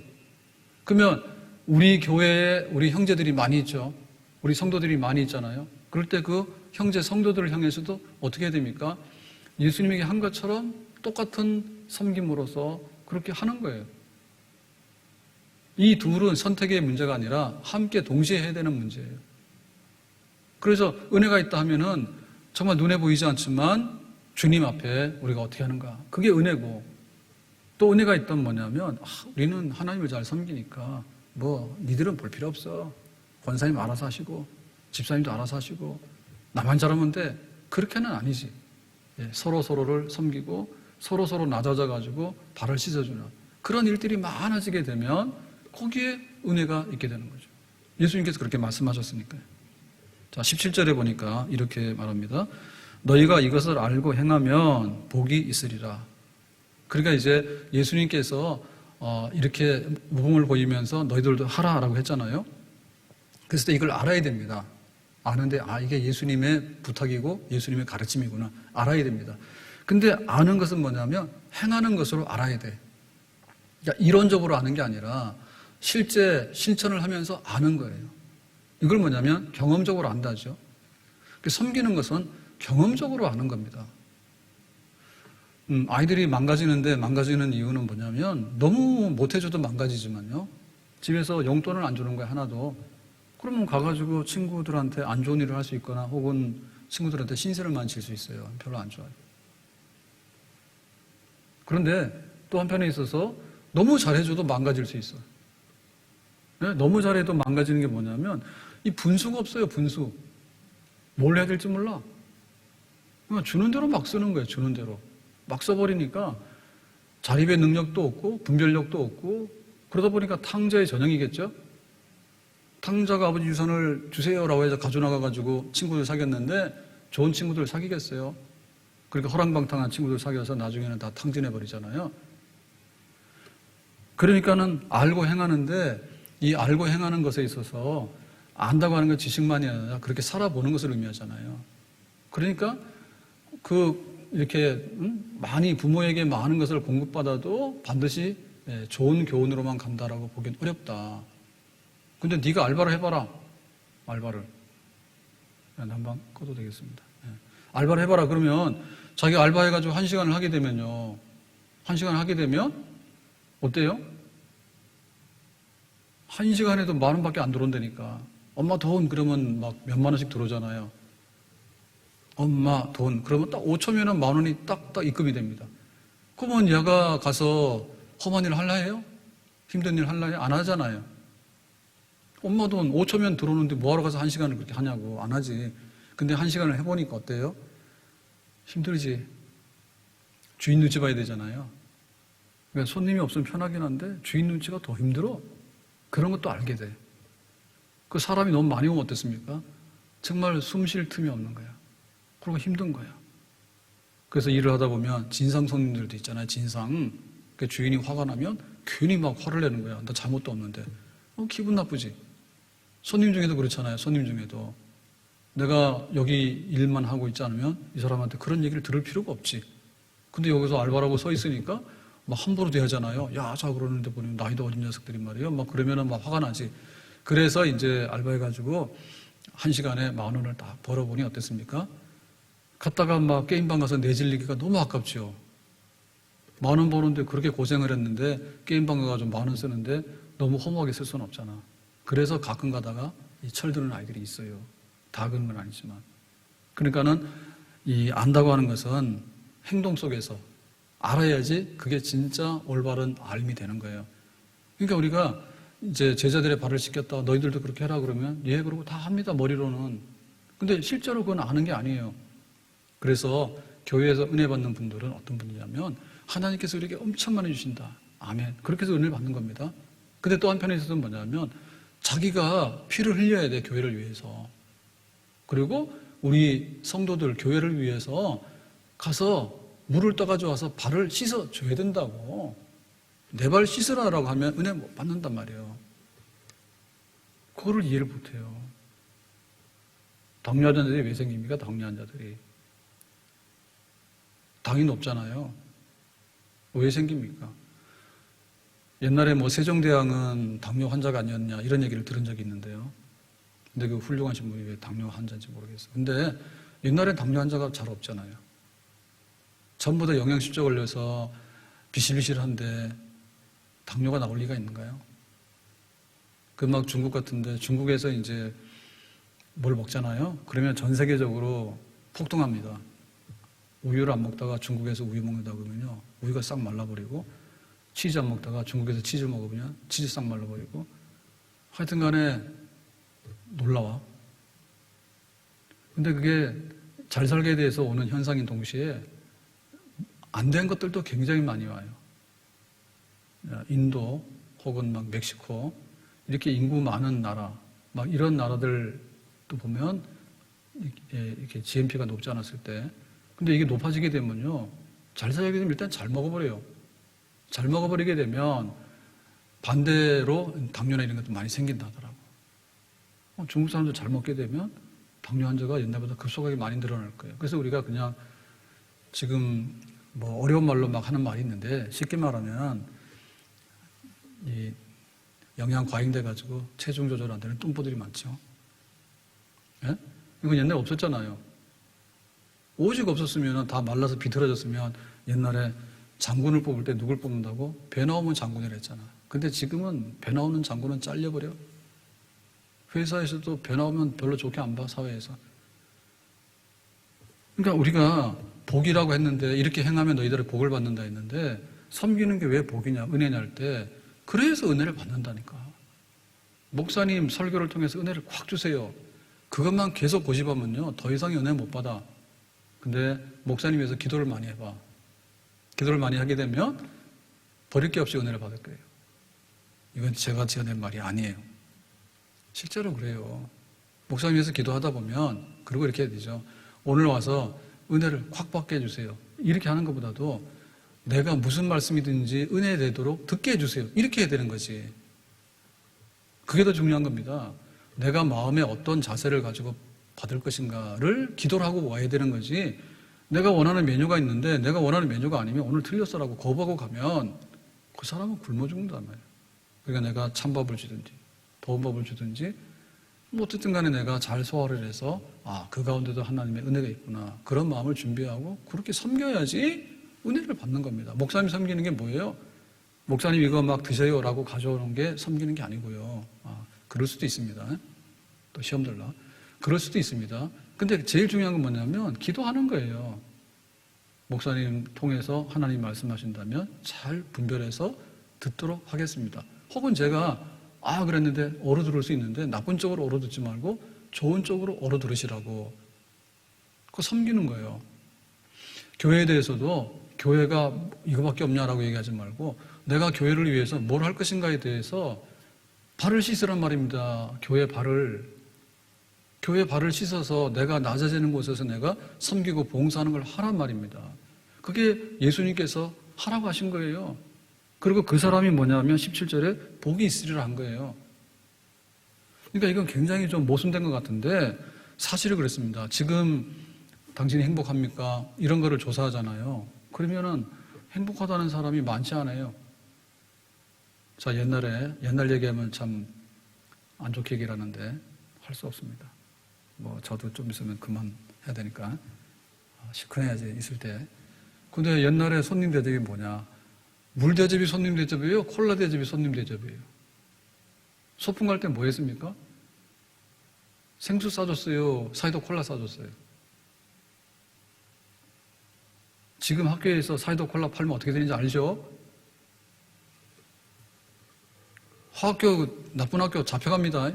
그러면 우리 교회에 우리 형제들이 많이 있죠. 우리 성도들이 많이 있잖아요. 그럴 때 그 형제 성도들을 향해서도 어떻게 해야 됩니까? 예수님에게 한 것처럼 똑같은 섬김으로서 그렇게 하는 거예요. 이 둘은 선택의 문제가 아니라 함께 동시에 해야 되는 문제예요. 그래서 은혜가 있다 하면은 정말 눈에 보이지 않지만 주님 앞에 우리가 어떻게 하는가. 그게 은혜고 또 은혜가 있다면 뭐냐면 우리는 하나님을 잘 섬기니까 니들은 볼 필요 없어. 권사님 알아서 하시고 집사님도 알아서 하시고 나만 잘하면 돼. 그렇게는 아니지. 서로를 섬기고 서로 낮아져가지고 발을 씻어주는 그런 일들이 많아지게 되면 거기에 은혜가 있게 되는 거죠. 예수님께서 그렇게 말씀하셨으니까요. 자, 17절에 보니까 이렇게 말합니다. 너희가 이것을 알고 행하면 복이 있으리라. 그러니까 이제 예수님께서 이렇게 모범을 보이면서 너희들도 하라라고 했잖아요. 그래서 이걸 알아야 됩니다. 아는데 이게 예수님의 부탁이고 예수님의 가르침이구나. 알아야 됩니다. 근데 아는 것은 뭐냐면 행하는 것으로 알아야 돼. 그러니까 이론적으로 아는 게 아니라 실제 실천을 하면서 아는 거예요. 이걸 뭐냐면 경험적으로 안다죠. 섬기는 것은 경험적으로 아는 겁니다. 아이들이 망가지는 이유는 뭐냐면 너무 못해줘도 망가지지만요. 집에서 용돈을 안 주는 거예요, 하나도. 그러면 가가지고 친구들한테 안 좋은 일을 할 수 있거나 혹은 친구들한테 신세를 많이 질 수 있어요. 별로 안 좋아요. 그런데 또 한편에 있어서 너무 잘해줘도 망가질 수 있어요. 네? 너무 잘해도 망가지는 게 뭐냐면 이 분수가 없어요, 분수. 뭘 해야 될지 몰라. 그냥 주는 대로 막 쓰는 거예요, 주는 대로. 막 써버리니까 자립의 능력도 없고 분별력도 없고 그러다 보니까 탕자의 전형이겠죠? 탕자가 아버지 유산을 주세요라고 해서 가져나가가지고 친구들 사귀었는데 좋은 친구들 사귀겠어요? 그러니까 허랑방탕한 친구들 사귀어서 나중에는 다 탕진해버리잖아요. 그러니까는 알고 행하는데 이 알고 행하는 것에 있어서 안다고 하는 건 지식만이 아니라 그렇게 살아보는 것을 의미하잖아요. 그러니까 이렇게 많이 부모에게 많은 것을 공급받아도 반드시 좋은 교훈으로만 간다라고 보기엔 어렵다. 근데 네가 알바를 해봐라. 알바를. 한번 꺼도 되겠습니다. 알바를 해봐라. 그러면 자기가 알바해가지고 1시간을 하게 되면요. 1시간을 하게 되면 어때요? 1시간에도 10,000원밖에 안 들어온다니까. 엄마 돈 그러면 막 몇만 원씩 들어오잖아요. 엄마 돈 그러면 딱 5초면은 10,000원이 딱 입금이 됩니다. 그러면 얘가 가서 험한 일 할라 해요? 힘든 일 할라 해요? 안 하잖아요. 엄마 돈 5초면 들어오는데 뭐하러 가서 1시간을 그렇게 하냐고. 안 하지. 근데 1시간을 해보니까 어때요? 힘들지. 주인 눈치 봐야 되잖아요. 그러니까 손님이 없으면 편하긴 한데 주인 눈치가 더 힘들어. 그런 것도 알게 돼. 그 사람이 너무 많이 오면 어땠습니까? 정말 숨 쉴 틈이 없는 거야. 그리고 힘든 거야. 그래서 일을 하다 보면 진상 손님들도 있잖아요. 진상. 그 주인이 화가 나면 괜히 막 화를 내는 거야. 나 잘못도 없는데. 기분 나쁘지. 손님 중에도 그렇잖아요. 손님 중에도. 내가 여기 일만 하고 있지 않으면 이 사람한테 그런 얘기를 들을 필요가 없지. 근데 여기서 알바라고 서 있으니까 막 함부로 대하잖아요. 야, 자 그러는데 보니 나이도 어린 녀석들이 말이에요. 막 그러면은 막 화가 나지. 그래서 이제 알바해가지고 1시간에 10,000원을 딱 벌어보니 어땠습니까? 갔다가 막 게임방 가서 내질리기가 너무 아깝죠. 10,000원 버는데 그렇게 고생을 했는데 게임방 가가지고 10,000원 쓰는데 너무 허무하게 쓸 수는 없잖아. 그래서 가끔 가다가 이 철드는 아이들이 있어요. 다 그런 건 아니지만. 그러니까는 이 안다고 하는 것은 행동 속에서 알아야지 그게 진짜 올바른 알미 되는 거예요. 그러니까 우리가 이제 제자들의 발을 씻겼다. 너희들도 그렇게 해라 그러면 예, 그러고 다 합니다. 머리로는. 근데 실제로 그건 아는 게 아니에요. 그래서 교회에서 은혜 받는 분들은 어떤 분이냐면 하나님께서 우리에게 엄청 많이 주신다. 아멘. 그렇게 해서 은혜를 받는 겁니다. 근데 또 한편에서는 뭐냐면 자기가 피를 흘려야 돼. 교회를 위해서. 그리고 우리 성도들 교회를 위해서 가서 물을 떠가지고 와서 발을 씻어줘야 된다고. 내 발 씻으라라고 하면 은혜 못 받는단 말이에요. 그거를 이해를 못해요. 당뇨 환자들이 왜 생깁니까? 당뇨 환자들이. 당이 높잖아요. 왜 생깁니까? 옛날에 뭐 세종대왕은 당뇨 환자가 아니었냐 이런 얘기를 들은 적이 있는데요. 근데 그 훌륭하신 분이 왜 당뇨 환자인지 모르겠어요. 근데 옛날엔 당뇨 환자가 잘 없잖아요. 전부 다 영양실조 걸려서 비실비실한데 당뇨가 나올 리가 있는가요? 그 막 중국 같은데 중국에서 이제 뭘 먹잖아요. 그러면 전 세계적으로 폭등합니다. 우유를 안 먹다가 중국에서 우유 먹는다 그러면요. 우유가 싹 말라버리고 치즈 안 먹다가 중국에서 치즈 먹으면 치즈 싹 말라버리고 하여튼 간에 놀라워. 근데 그게 잘 살게 돼서 오는 현상인 동시에 안 된 것들도 굉장히 많이 와요. 인도 혹은 막 멕시코 이렇게 인구 많은 나라 막 이런 나라들도 보면 이렇게 GNP가 높지 않았을 때 근데 이게 높아지게 되면요 잘 살게 되면 일단 잘 먹어버려요. 잘 먹어버리게 되면 반대로 당뇨나 이런 것도 많이 생긴다 하더라고. 중국 사람들 잘 먹게 되면 당뇨 환자가 옛날보다 급속하게 많이 늘어날 거예요. 그래서 우리가 그냥 지금 뭐 어려운 말로 막 하는 말이 있는데 쉽게 말하면 이 영양 과잉돼 가지고 체중 조절 안 되는 뚱보들이 많죠. 예? 이건 옛날에 없었잖아요. 오직 없었으면 다 말라서 비틀어졌으면 옛날에 장군을 뽑을 때 누굴 뽑는다고? 배 나오면 장군이라 했잖아. 근데 지금은 배 나오는 장군은 잘려버려. 회사에서도 배 나오면 별로 좋게 안 봐, 사회에서. 그러니까 우리가 복이라고 했는데 이렇게 행하면 너희들은 복을 받는다 했는데 섬기는 게 왜 복이냐, 은혜냐 할 때 그래서 은혜를 받는다니까. 목사님 설교를 통해서 은혜를 꽉 주세요. 그것만 계속 고집하면요, 더 이상의 은혜 못 받아. 근데 목사님 위해서 기도를 많이 해봐. 기도를 많이 하게 되면 버릴 게 없이 은혜를 받을 거예요. 이건 제가 지어낸 말이 아니에요. 실제로 그래요. 목사님 위해서 기도하다 보면 그리고 이렇게 해야 되죠. 오늘 와서 은혜를 콱 받게 해주세요. 이렇게 하는 것보다도 내가 무슨 말씀이든지 은혜 되도록 듣게 해주세요. 이렇게 해야 되는 거지. 그게 더 중요한 겁니다. 내가 마음에 어떤 자세를 가지고 받을 것인가를 기도를 하고 와야 되는 거지. 내가 원하는 메뉴가 있는데 내가 원하는 메뉴가 아니면 오늘 틀렸어라고 거부하고 가면 그 사람은 굶어 죽는단 말이에요. 그러니까 내가 찬밥을 주든지 더운 밥을 주든지 뭐 어쨌든 간에 내가 잘 소화를 해서 그 가운데도 하나님의 은혜가 있구나. 그런 마음을 준비하고 그렇게 섬겨야지 은혜를 받는 겁니다. 목사님 섬기는 게 뭐예요? 목사님 이거 막 드세요라고 가져오는 게 섬기는 게 아니고요. 그럴 수도 있습니다. 또 시험 들라. 그럴 수도 있습니다. 근데 제일 중요한 건 뭐냐면 기도하는 거예요. 목사님 통해서 하나님 말씀하신다면 잘 분별해서 듣도록 하겠습니다. 혹은 제가 그랬는데 얼어들을 수 있는데 나쁜 쪽으로 얼어듣지 말고 좋은 쪽으로 얼어들으시라고 그거 섬기는 거예요. 교회에 대해서도 교회가 이거밖에 없냐라고 얘기하지 말고 내가 교회를 위해서 뭘 할 것인가에 대해서 발을 씻으란 말입니다. 교회 발을 씻어서 내가 낮아지는 곳에서 내가 섬기고 봉사하는 걸 하란 말입니다. 그게 예수님께서 하라고 하신 거예요. 그리고 그 사람이 뭐냐면 17절에 복이 있으리라 한 거예요. 그러니까 이건 굉장히 좀 모순된 것 같은데 사실은 그랬습니다. 지금 당신이 행복합니까? 이런 거를 조사하잖아요. 그러면은 행복하다는 사람이 많지 않아요. 자, 옛날 얘기하면 참 안 좋게 얘기를 하는데 할 수 없습니다. 저도 좀 있으면 그만해야 되니까 시큰해야지 있을 때 근데 옛날에 손님 대접이 뭐냐? 물 대접이 손님 대접이에요? 콜라 대접이 손님 대접이에요? 소풍 갈 때 뭐 했습니까? 생수 싸줬어요? 사이다 콜라 싸줬어요? 지금 학교에서 사이다 콜라 팔면 어떻게 되는지 알죠? 나쁜 학교 잡혀갑니다.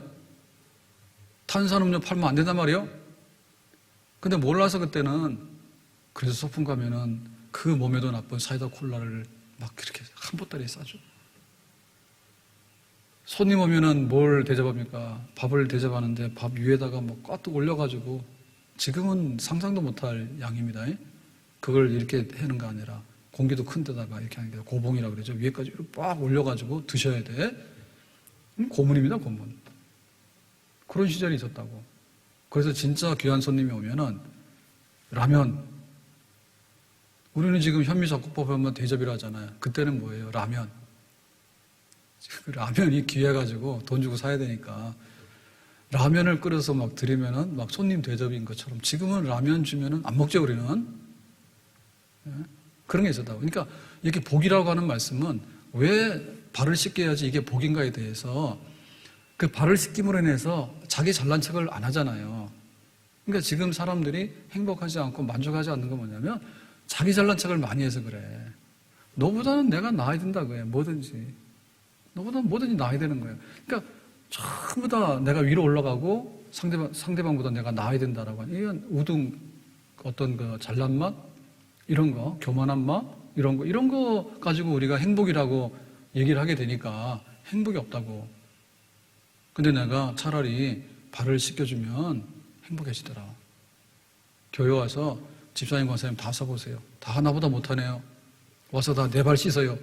탄산음료 팔면 안 된단 말이에요? 근데 몰라서 그때는, 그래서 소풍 가면은 그 몸에도 나쁜 사이다 콜라를 막 이렇게 한 보따리에 싸줘. 손님 오면은 뭘 대접합니까? 밥을 대접하는데 밥 위에다가 뭐 꽉 올려가지고, 지금은 상상도 못할 양입니다. 그걸 이렇게 하는 거 아니라 공기도 큰 데다가 이렇게 하는 게 고봉이라고 그러죠. 위에까지 이렇게 꽉 올려가지고 드셔야 돼. 고문입니다, 고문. 그런 시절이 있었다고. 그래서 진짜 귀한 손님이 오면은 라면. 우리는 지금 현미잡곡밥 하면 대접이라 하잖아요. 그때는 뭐예요? 라면. 라면이 귀해가지고 돈 주고 사야 되니까 라면을 끓여서 막 드리면은 막 손님 대접인 것처럼, 지금은 라면 주면은 안 먹죠, 우리는. 그런 게 있었다고. 그러니까 이렇게 복이라고 하는 말씀은 왜 발을 씻겨야지 이게 복인가에 대해서, 그 발을 씻김으로 인해서 자기 잘난 척을 안 하잖아요. 그러니까 지금 사람들이 행복하지 않고 만족하지 않는 건 뭐냐면 자기 잘난 척을 많이 해서 그래. 너보다는 내가 나아야 된다 그래. 뭐든지. 너보다는 뭐든지 나아야 되는 거예요. 그러니까 전부 다 내가 위로 올라가고 상대방보다 내가 나아야 된다라고 하는, 이건 우등, 어떤 그 잘난 맛, 이런 거, 교만한 맛, 이런 거 가지고 우리가 행복이라고 얘기를 하게 되니까 행복이 없다고. 근데 내가 차라리 발을 씻겨주면 행복해지더라. 교회 와서 집사님, 권사님 다 써보세요. 다 하나보다 못하네요. 와서 다 내 발 씻어요.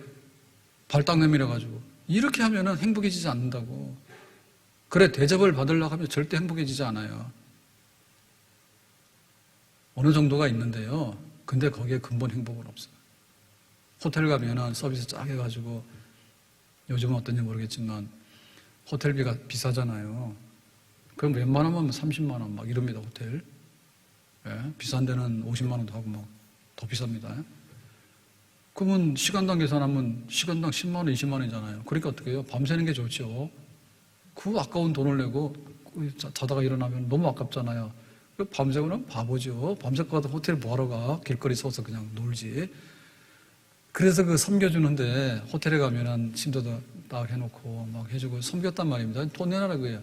발 딱 내밀어가지고. 이렇게 하면은 행복해지지 않는다고. 그래, 대접을 받으려고 하면 절대 행복해지지 않아요. 어느 정도가 있는데요. 근데 거기에 근본 행복은 없어요. 호텔 가면은 서비스 쫙 해가지고, 요즘은 어떤지 모르겠지만 호텔비가 비싸잖아요. 그럼 웬만하면 30만 원 막 이럽니다, 호텔. 예, 비싼 데는 50만 원도 하고 막 더 비쌉니다. 그러면 시간당 계산하면 시간당 10만 원, 20만 원이잖아요. 그러니까 어떻게 해요? 밤새는 게 좋죠. 그 아까운 돈을 내고 자다가 일어나면 너무 아깝잖아요. 밤새고는 바보죠. 밤새고 가도 호텔 뭐하러 가? 길거리 서서 그냥 놀지. 그래서 그 섬겨주는데, 호텔에 가면은 침대도 딱 해놓고 막 해주고 섬겼단 말입니다. 돈 내놔라 그래요.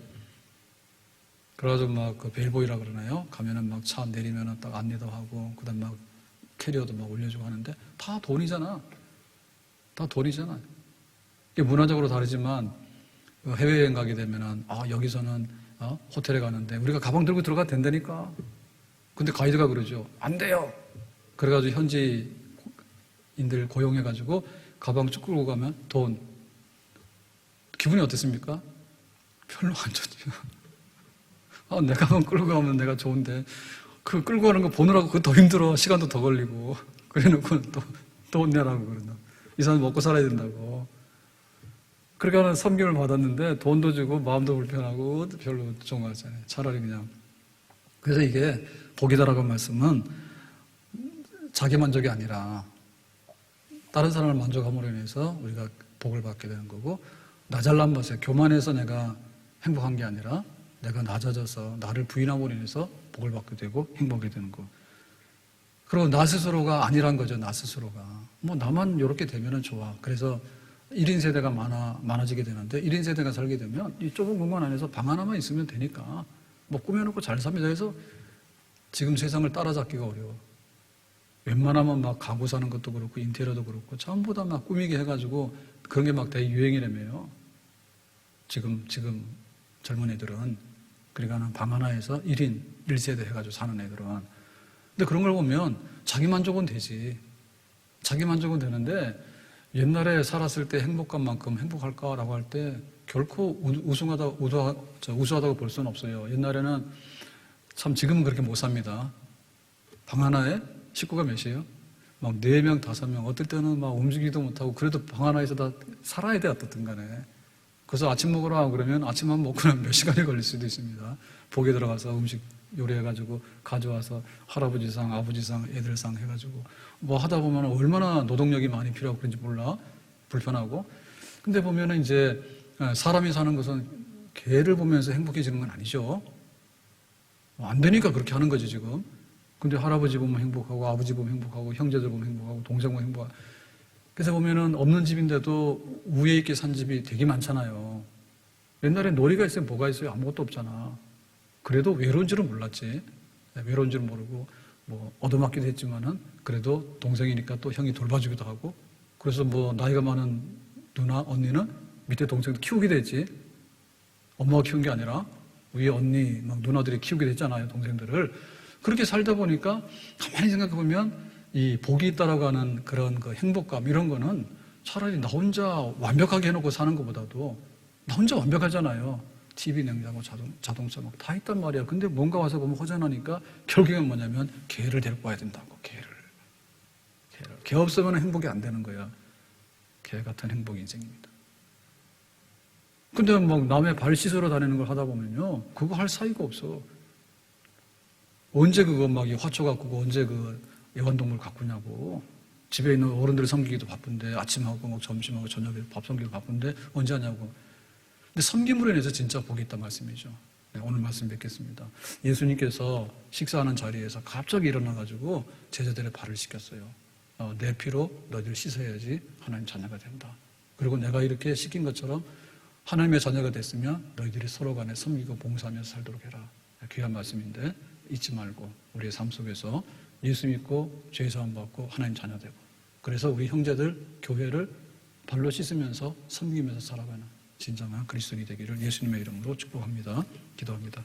그래가지고 막 그 벨보이라 그러나요? 가면은 막 차 내리면은 딱 안내도 하고, 그 다음 막 캐리어도 막 올려주고 하는데, 다 돈이잖아. 다 돈이잖아. 이게 문화적으로 다르지만, 해외여행 가게 되면은, 여기서는, 호텔에 가는데, 우리가 가방 들고 들어가도 된다니까. 근데 가이드가 그러죠. 안 돼요! 그래가지고 현지인들 고용해가지고, 가방 쭉 끌고 가면 돈. 기분이 어땠습니까? 별로 안 좋죠. 내 가방 끌고 가면 내가 좋은데, 그 끌고 가는 거 보느라고 그거 더 힘들어. 시간도 더 걸리고. 그래 놓고 또 돈 내라고 그러나. 이 사람 먹고 살아야 된다고. 그렇게 하는 섬김을 받았는데 돈도 주고 마음도 불편하고 별로 좋은 거 같잖아요. 차라리 그냥. 그래서 이게 복이다라고 한 말씀은 자기 만족이 아니라 다른 사람을 만족함으로 인해서 우리가 복을 받게 되는 거고, 나 잘난 맛에 교만해서 내가 행복한 게 아니라 내가 낮아져서 나를 부인함으로 인해서 복을 받게 되고 행복하게 되는 거. 그리고 나 스스로가 아니란 거죠. 나 스스로가. 뭐 나만 이렇게 되면은 좋아. 그래서 1인 세대가 많아지게 되는데, 1인 세대가 살게 되면 이 좁은 공간 안에서 방 하나만 있으면 되니까 뭐 꾸며놓고 잘 삽니다. 그래서 지금 세상을 따라잡기가 어려워. 웬만하면 막 가구 사는 것도 그렇고 인테리어도 그렇고 전부 다 막 꾸미게 해가지고 그런 게 막 대유행이라며요. 지금 젊은 애들은. 그러니까 방 하나에서 1인 1세대 해가지고 사는 애들은. 근데 그런 걸 보면 자기 만족은 되지. 자기 만족은 되는데, 옛날에 살았을 때 행복감만큼 행복할까라고 할 때 결코 우수하다고 볼 수는 없어요. 옛날에는 참, 지금은 그렇게 못 삽니다. 방 하나에 식구가 몇이에요? 막 4명, 5명, 어떨 때는 막 움직이지도 못하고, 그래도 방 하나에서 다 살아야 돼, 어떻든 간에. 그래서 아침 먹으러 가고 그러면 아침 한 먹고 나면 몇 시간이 걸릴 수도 있습니다. 복에 들어가서 음식 요리해가지고 가져와서 할아버지상, 아버지상, 애들상 해가지고 뭐 하다 보면 얼마나 노동력이 많이 필요하고 그런지 몰라. 불편하고. 근데 보면은 이제 사람이 사는 것은 개를 보면서 행복해지는 건 아니죠. 안 되니까 그렇게 하는 거지, 지금. 근데 할아버지 보면 행복하고, 아버지 보면 행복하고, 형제들 보면 행복하고, 동생 보면 행복하고. 그래서 보면은 없는 집인데도 우애 있게 산 집이 되게 많잖아요. 옛날에 놀이가 있으면 뭐가 있어요? 아무것도 없잖아. 그래도 외로운 줄은 몰랐지. 외로운 줄은 모르고, 뭐, 얻어맞기도 했지만은, 그래도 동생이니까 또 형이 돌봐주기도 하고, 그래서 뭐, 나이가 많은 누나, 언니는 밑에 동생도 키우게 됐지. 엄마가 키운 게 아니라, 위에 언니, 막 누나들이 키우게 됐잖아요, 동생들을. 그렇게 살다 보니까, 가만히 생각해보면, 이 복이 있다라고 하는 그런 그 행복감, 이런 거는 차라리 나 혼자 완벽하게 해놓고 사는 것보다도, 나 혼자 완벽하잖아요. TV, 냉장고, 자동차 막 다 있단 말이야. 근데 뭔가 와서 보면 허전하니까 결국엔 뭐냐면 개를 데리고 와야 된다고. 개를. 개 없으면 행복이 안 되는 거야. 개 같은 행복 인생입니다. 근데 막 남의 발 씻으러 다니는 걸 하다 보면요, 그거 할 사이가 없어. 언제 그거 막 화초 가꾸고 언제 그 애완동물 가꾸냐고. 집에 있는 어른들 섬기기도 바쁜데 아침하고 막 점심하고 저녁에 밥 섬기기도 바쁜데 언제 하냐고. 근데 섬김으로 인해서 진짜 복이 있단 말씀이죠. 네, 오늘 말씀 뵙겠습니다. 예수님께서 식사하는 자리에서 갑자기 일어나가지고 제자들의 발을 씻겼어요. 내 피로 너희들 씻어야지 하나님 자녀가 된다. 그리고 내가 이렇게 씻긴 것처럼 하나님의 자녀가 됐으면 너희들이 서로 간에 섬기고 봉사하면서 살도록 해라. 귀한 말씀인데 잊지 말고 우리의 삶 속에서 예수 믿고 죄 사함 받고 하나님 자녀 되고, 그래서 우리 형제들 교회를 발로 씻으면서 섬기면서 살아가는 진정한 그리스도인이 되기를 예수님의 이름으로 축복합니다. 기도합니다.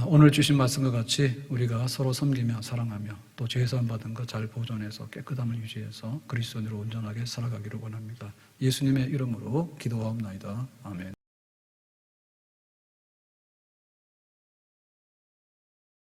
오늘 주신 말씀과 같이 우리가 서로 섬기며 사랑하며 또 죄 사함 받은 것 잘 보존해서 깨끗함을 유지해서 그리스도인으로 온전하게 살아가기를 원합니다. 예수님의 이름으로 기도하옵나이다. 아멘.